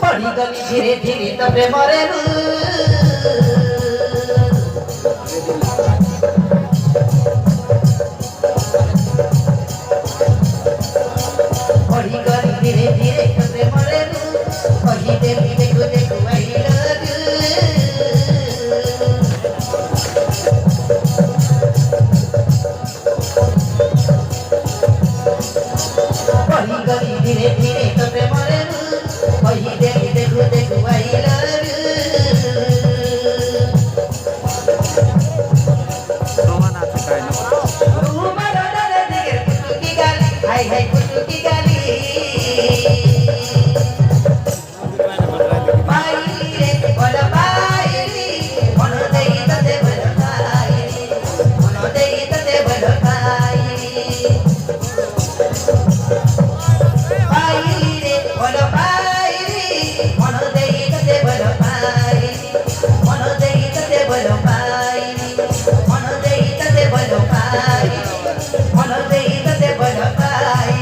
बढ़ी गली धीरे धीरे तो प्रेमरे बढ़ी गली धीरे धीरे तो प्रेमरे कही देवी देखो देखो आई लव बढ़ी गली धीरे धीरे तो प्रेमरे कही देवी देखो देखो आई लव हाय हाय कुटु की गाली बाई रे बोला बाई मन देई तते बोला बाई मन देई तते बोला बाई बाई रे बोला बाई मन देई तते बोला बाई मन देई तते बोला बाई मन देई तते बोला बाई मन देई तते बोला बाई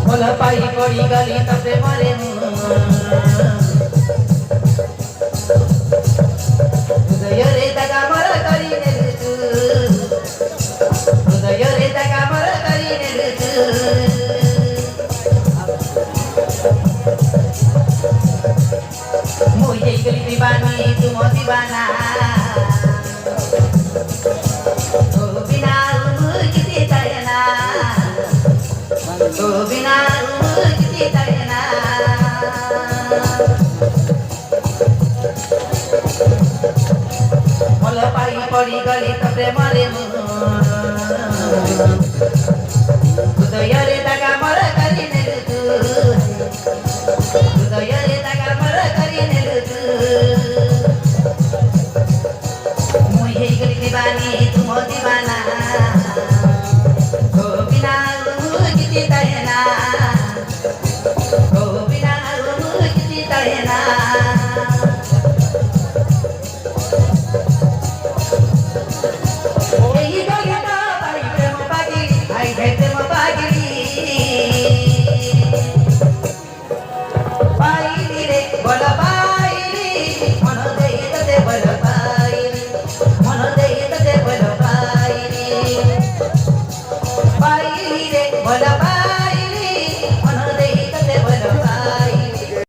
बोला पाई पड़ी गली तबे मरे हृदय रे तका मर करीने ऋतु हृदय रे तका मर करीने ऋतु मुझे गली दीवानी तुम दीवाना तो बिना मुझे तयना तो बिना किसी तयना मोला पाई पड़ी गली तबे मरे हृदय रे तका मर करीने ऋतु हृदय रे तका मर करीने ऋतु मुझे गली दीवानी तुम दीवाना तो बिना किसी तयना तो बिना किसी तयना यही गली तो पाई प्रेम पागी हाय हाय प्रेम पागी पाई रे बोला